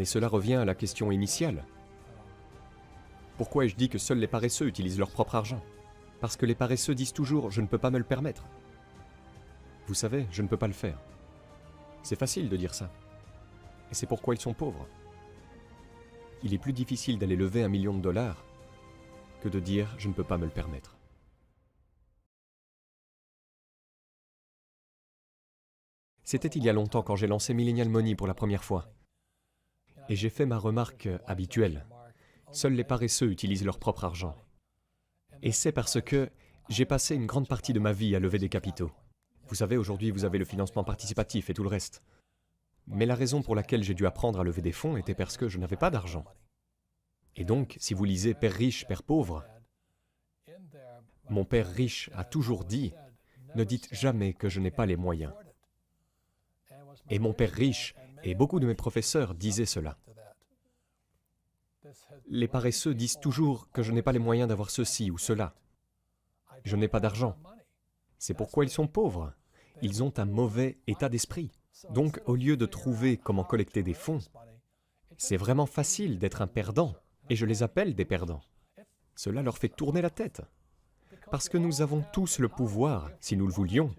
Mais cela revient à la question initiale. Pourquoi ai-je dit que seuls les paresseux utilisent leur propre argent? Parce que les paresseux disent toujours « je ne peux pas me le permettre ». Vous savez, je ne peux pas le faire. C'est facile de dire ça. Et c'est pourquoi ils sont pauvres. Il est plus difficile d'aller lever $1 million que de dire « je ne peux pas me le permettre ». C'était il y a longtemps quand j'ai lancé Millennial Money pour la première fois. Et j'ai fait ma remarque habituelle. Seuls les paresseux utilisent leur propre argent. Et c'est parce que j'ai passé une grande partie de ma vie à lever des capitaux. Vous savez, aujourd'hui, vous avez le financement participatif et tout le reste. Mais la raison pour laquelle j'ai dû apprendre à lever des fonds était parce que je n'avais pas d'argent. Et donc, si vous lisez « Père riche, Père pauvre », mon père riche a toujours dit « Ne dites jamais que je n'ai pas les moyens ». Et mon père riche, et beaucoup de mes professeurs disaient cela. Les paresseux disent toujours que je n'ai pas les moyens d'avoir ceci ou cela. Je n'ai pas d'argent. C'est pourquoi ils sont pauvres. Ils ont un mauvais état d'esprit. Donc, au lieu de trouver comment collecter des fonds, c'est vraiment facile d'être un perdant, et je les appelle des perdants. Cela leur fait tourner la tête. Parce que nous avons tous le pouvoir, si nous le voulions,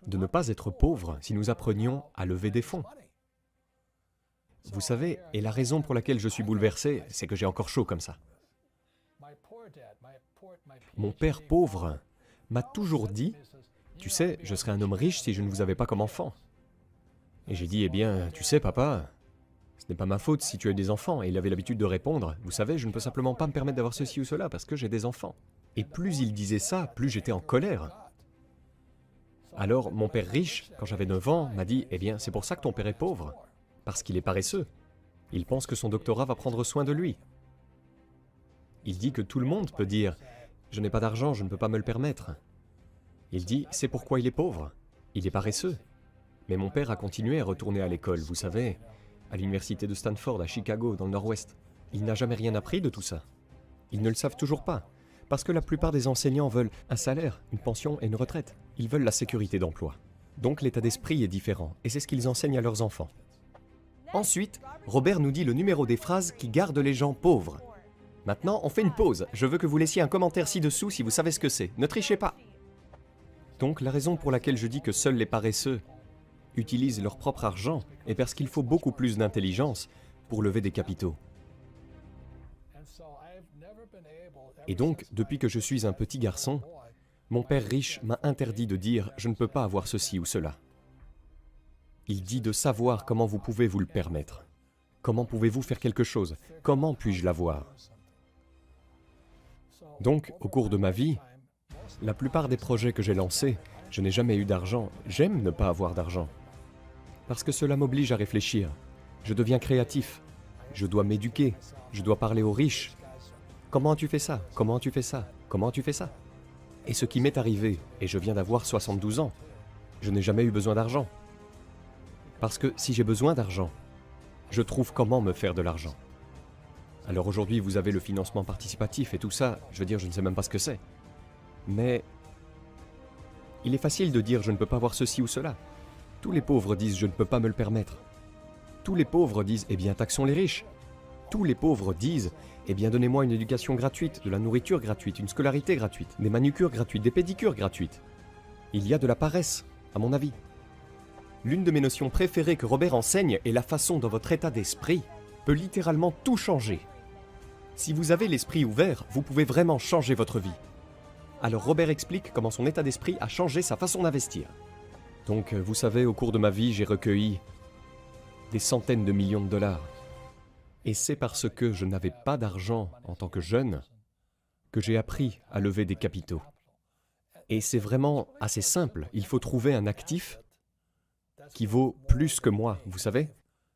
de ne pas être pauvres si nous apprenions à lever des fonds. Vous savez, et la raison pour laquelle je suis bouleversé, c'est que j'ai encore chaud comme ça. Mon père pauvre m'a toujours dit, « Tu sais, je serais un homme riche si je ne vous avais pas comme enfant. » Et j'ai dit, « Eh bien, tu sais, papa, ce n'est pas ma faute si tu as des enfants. » Et il avait l'habitude de répondre, « Vous savez, je ne peux simplement pas me permettre d'avoir ceci ou cela parce que j'ai des enfants. » Et plus il disait ça, plus j'étais en colère. Alors, mon père riche, quand j'avais 9 ans, m'a dit, « Eh bien, c'est pour ça que ton père est pauvre, parce qu'il est paresseux. Il pense que son doctorat va prendre soin de lui. » Il dit que tout le monde peut dire, « Je n'ai pas d'argent, je ne peux pas me le permettre. » Il dit, « C'est pourquoi il est pauvre. Il est paresseux. » Mais mon père a continué à retourner à l'école, vous savez, à l'université de Stanford, à Chicago, dans le Nord-Ouest. Il n'a jamais rien appris de tout ça. Ils ne le savent toujours pas. Parce que la plupart des enseignants veulent un salaire, une pension et une retraite. Ils veulent la sécurité d'emploi. Donc l'état d'esprit est différent, et c'est ce qu'ils enseignent à leurs enfants. Ensuite, Robert nous dit le numéro des phrases qui gardent les gens pauvres. Maintenant, on fait une pause. Je veux que vous laissiez un commentaire ci-dessous si vous savez ce que c'est. Ne trichez pas. Donc la raison pour laquelle je dis que seuls les paresseux utilisent leur propre argent est parce qu'il faut beaucoup plus d'intelligence pour lever des capitaux. Et donc, depuis que je suis un petit garçon, mon père riche m'a interdit de dire « je ne peux pas avoir ceci ou cela ». Il dit de savoir comment vous pouvez vous le permettre. Comment pouvez-vous faire quelque chose? Comment puis-je l'avoir? Donc, au cours de ma vie, la plupart des projets que j'ai lancés, je n'ai jamais eu d'argent. J'aime ne pas avoir d'argent. Parce que cela m'oblige à réfléchir. Je deviens créatif. Je dois m'éduquer. Je dois parler aux riches. Comment tu fais ça? Comment tu fais ça? Comment tu fais ça? Et ce qui m'est arrivé, et je viens d'avoir 72 ans, je n'ai jamais eu besoin d'argent. Parce que si j'ai besoin d'argent, je trouve comment me faire de l'argent. Alors aujourd'hui, vous avez le financement participatif et tout ça, je veux dire, je ne sais même pas ce que c'est. Mais il est facile de dire « je ne peux pas avoir ceci ou cela ». Tous les pauvres disent « je ne peux pas me le permettre ». Tous les pauvres disent « eh bien, taxons les riches ». Tous les pauvres disent « eh bien, donnez-moi une éducation gratuite, de la nourriture gratuite, une scolarité gratuite, des manucures gratuites, des pédicures gratuites ». Il y a de la paresse, à mon avis. L'une de mes notions préférées que Robert enseigne est la façon dont votre état d'esprit peut littéralement tout changer. Si vous avez l'esprit ouvert, vous pouvez vraiment changer votre vie. Alors Robert explique comment son état d'esprit a changé sa façon d'investir. Donc, vous savez, au cours de ma vie, j'ai recueilli des centaines de millions de dollars. Et c'est parce que je n'avais pas d'argent en tant que jeune que j'ai appris à lever des capitaux. Et c'est vraiment assez simple. Il faut trouver un actif qui vaut plus que moi, vous savez.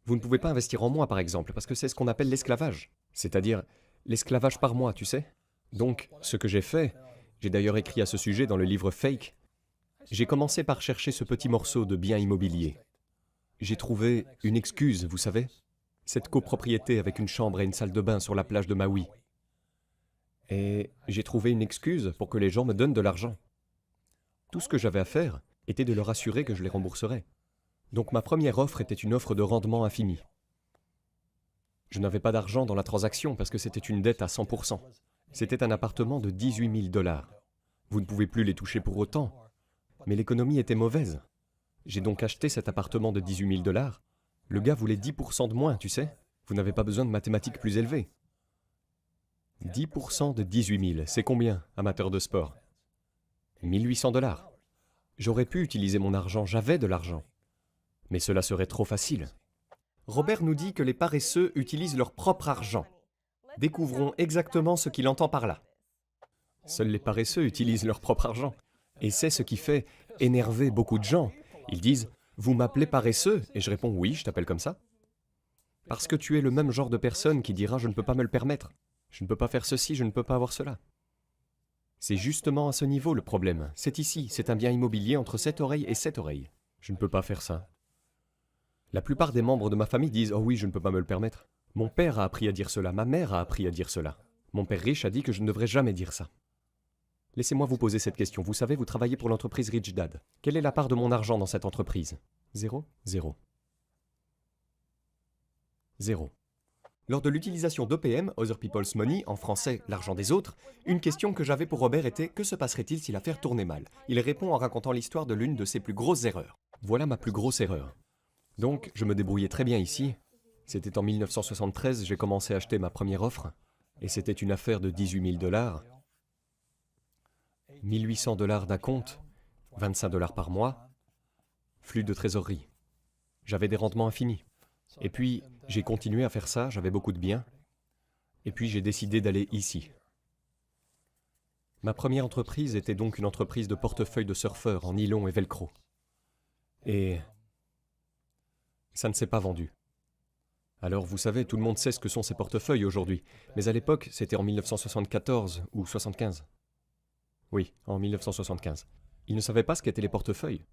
Vous ne pouvez pas investir en moi, par exemple, parce que c'est ce qu'on appelle l'esclavage. C'est-à-dire l'esclavage par moi, tu sais. Donc, ce que j'ai fait, j'ai d'ailleurs écrit à ce sujet dans le livre Fake, j'ai commencé par chercher ce petit morceau de bien immobilier. J'ai trouvé une excuse, vous savez, cette copropriété avec une chambre et une salle de bain sur la plage de Maui. Et j'ai trouvé une excuse pour que les gens me donnent de l'argent. Tout ce que j'avais à faire était de leur assurer que je les rembourserais. Donc ma première offre était une offre de rendement infini. Je n'avais pas d'argent dans la transaction parce que c'était une dette à 100%. C'était un appartement de 18 000 $. Vous ne pouvez plus les toucher pour autant. Mais l'économie était mauvaise. J'ai donc acheté cet appartement de 18 000 $. Le gars voulait 10% de moins, tu sais. Vous n'avez pas besoin de mathématiques plus élevées. 10% de 18 000, c'est combien, amateur de sport? 1800 $. J'aurais pu utiliser mon argent, j'avais de l'argent. Mais cela serait trop facile. Robert nous dit que les paresseux utilisent leur propre argent. Découvrons exactement ce qu'il entend par là. Seuls les paresseux utilisent leur propre argent. Et c'est ce qui fait énerver beaucoup de gens. Ils disent « Vous m'appelez paresseux ?» Et je réponds « Oui, je t'appelle comme ça. » Parce que tu es le même genre de personne qui dira « Je ne peux pas me le permettre. Je ne peux pas faire ceci, je ne peux pas avoir cela. » C'est justement à ce niveau le problème. C'est ici, c'est un bien immobilier entre cette oreille et cette oreille. Je ne peux pas faire ça. La plupart des membres de ma famille disent « Oh oui, je ne peux pas me le permettre. » Mon père a appris à dire cela, ma mère a appris à dire cela. Mon père riche a dit que je ne devrais jamais dire ça. Laissez-moi vous poser cette question. Vous savez, vous travaillez pour l'entreprise Rich Dad. Quelle est la part de mon argent dans cette entreprise? 0, 0. 0. Lors de l'utilisation d'OPM, Other People's Money, en français, l'argent des autres, une question que j'avais pour Robert était « Que se passerait-il si l'affaire tournait mal ?» Il répond en racontant l'histoire de l'une de ses plus grosses erreurs. Voilà ma plus grosse erreur. Donc, je me débrouillais très bien ici. C'était en 1973, j'ai commencé à acheter ma première offre, et c'était une affaire de 18 000 $. 1800 $ d'acompte, 25 $ par mois, flux de trésorerie. J'avais des rendements infinis. Et puis, j'ai continué à faire ça, j'avais beaucoup de biens. Et puis, j'ai décidé d'aller ici. Ma première entreprise était donc une entreprise de portefeuille de surfeurs en nylon et velcro. Et ça ne s'est pas vendu. Alors, vous savez, tout le monde sait ce que sont ces portefeuilles aujourd'hui. Mais à l'époque, c'était en 1974 ou 75. Oui, en 1975. Ils ne savaient pas ce qu'étaient les portefeuilles.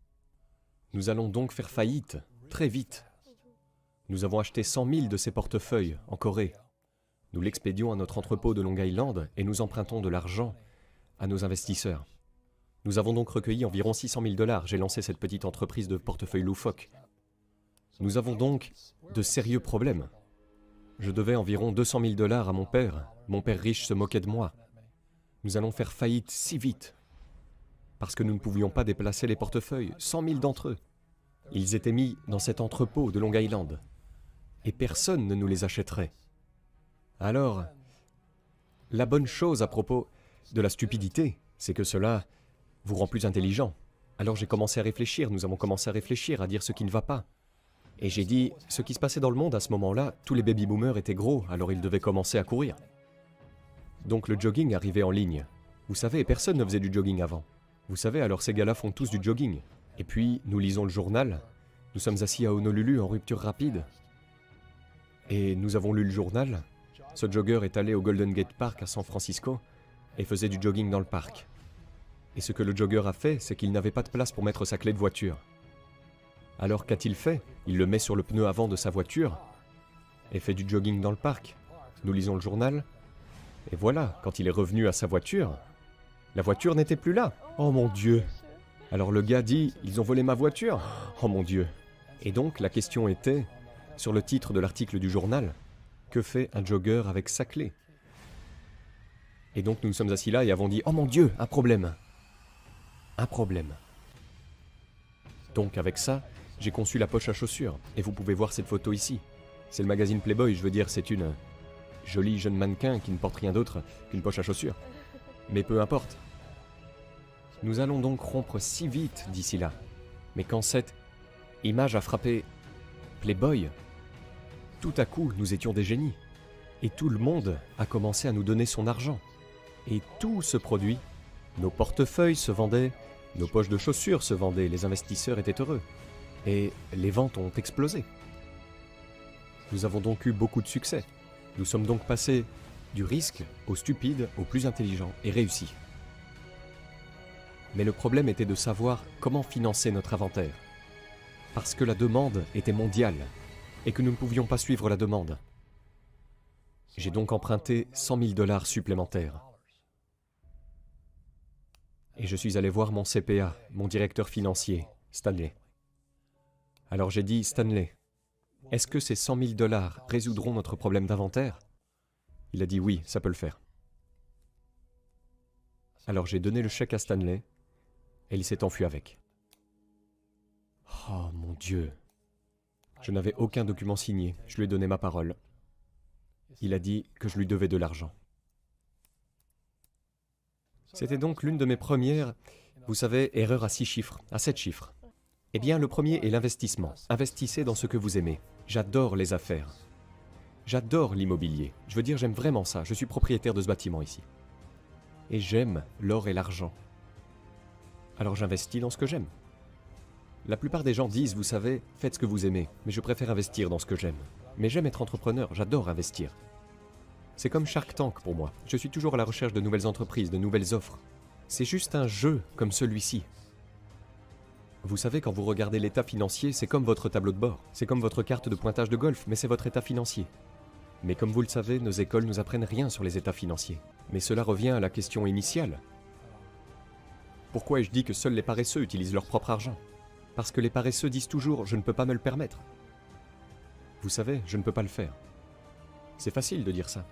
Nous allons donc faire faillite, très vite. Nous avons acheté 100 000 de ces portefeuilles en Corée. Nous l'expédions à notre entrepôt de Long Island et nous empruntons de l'argent à nos investisseurs. Nous avons donc recueilli environ 600 000 $. J'ai lancé cette petite entreprise de portefeuille loufoque. Nous avons donc de sérieux problèmes. Je devais environ 200 000 $ à mon père. Mon père riche se moquait de moi. Nous allons faire faillite si vite. Parce que nous ne pouvions pas déplacer les portefeuilles, 100 000 d'entre eux. Ils étaient mis dans cet entrepôt de Long Island. Et personne ne nous les achèterait. Alors, la bonne chose à propos de la stupidité, c'est que cela vous rend plus intelligent. Alors j'ai commencé à réfléchir, nous avons commencé à réfléchir, à dire ce qui ne va pas. Et j'ai dit, ce qui se passait dans le monde à ce moment-là, tous les baby-boomers étaient gros, alors ils devaient commencer à courir. Donc le jogging arrivait en ligne. Vous savez, personne ne faisait du jogging avant. Vous savez, alors ces gars-là font tous du jogging. Et puis, nous lisons le journal. Nous sommes assis à Honolulu en rupture rapide. Et nous avons lu le journal. Ce jogger est allé au Golden Gate Park à San Francisco et faisait du jogging dans le parc. Et ce que le jogger a fait, c'est qu'il n'avait pas de place pour mettre sa clé de voiture. Alors qu'a-t-il fait? Il le met sur le pneu avant de sa voiture et fait du jogging dans le parc. Nous lisons le journal. Et voilà, quand il est revenu à sa voiture, la voiture n'était plus là. Oh mon Dieu! Alors le gars dit, ils ont volé ma voiture? Oh mon Dieu! Et donc la question était, sur le titre de l'article du journal, que fait un jogger avec sa clé? Et donc nous nous sommes assis là et avons dit, oh mon Dieu, un problème! Un problème. Donc avec ça, j'ai conçu la poche à chaussures. Et vous pouvez voir cette photo ici. C'est le magazine Playboy, je veux dire, c'est une jolie jeune mannequin qui ne porte rien d'autre qu'une poche à chaussures. Mais peu importe. Nous allons donc rompre si vite d'ici là. Mais quand cette image a frappé Playboy, tout à coup, nous étions des génies. Et tout le monde a commencé à nous donner son argent. Et tout se produit. Nos portefeuilles se vendaient, nos poches de chaussures se vendaient, les investisseurs étaient heureux. Et les ventes ont explosé. Nous avons donc eu beaucoup de succès. Nous sommes donc passés du risque au stupide, au plus intelligent et réussi. Mais le problème était de savoir comment financer notre inventaire. Parce que la demande était mondiale et que nous ne pouvions pas suivre la demande. J'ai donc emprunté 100 000 $ supplémentaires. Et je suis allé voir mon CPA, mon directeur financier, Stanley. Alors j'ai dit, Stanley, Est-ce que ces 100 000 dollars résoudront notre problème d'inventaire? Il a dit oui, ça peut le faire. Alors j'ai donné le chèque à Stanley et il s'est enfui avec. Oh mon Dieu! Je n'avais aucun document signé, je lui ai donné ma parole. Il a dit que je lui devais de l'argent. C'était donc l'une de mes premières, vous savez, erreurs à 6 chiffres, à 7 chiffres. Eh bien, le premier est l'investissement. Investissez dans ce que vous aimez. J'adore les affaires. J'adore l'immobilier. Je veux dire, j'aime vraiment ça. Je suis propriétaire de ce bâtiment ici. Et j'aime l'or et l'argent. Alors j'investis dans ce que j'aime. La plupart des gens disent, vous savez, faites ce que vous aimez, mais je préfère investir dans ce que j'aime. Mais j'aime être entrepreneur, j'adore investir. C'est comme Shark Tank pour moi. Je suis toujours à la recherche de nouvelles entreprises, de nouvelles offres. C'est juste un jeu comme celui-ci. Vous savez, quand vous regardez l'état financier, c'est comme votre tableau de bord. C'est comme votre carte de pointage de golf, mais c'est votre état financier. Mais comme vous le savez, nos écoles nous apprennent rien sur les états financiers. Mais cela revient à la question initiale. Pourquoi ai-je dit que seuls les paresseux utilisent leur propre argent? Parce que les paresseux disent toujours « je ne peux pas me le permettre ». Vous savez, je ne peux pas le faire. C'est facile de dire ça.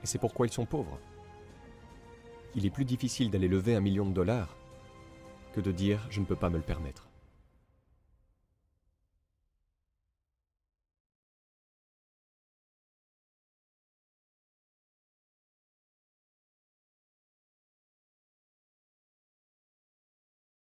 Et c'est pourquoi ils sont pauvres. Il est plus difficile d'aller lever 1 million de dollars que de dire « je ne peux pas me le permettre ».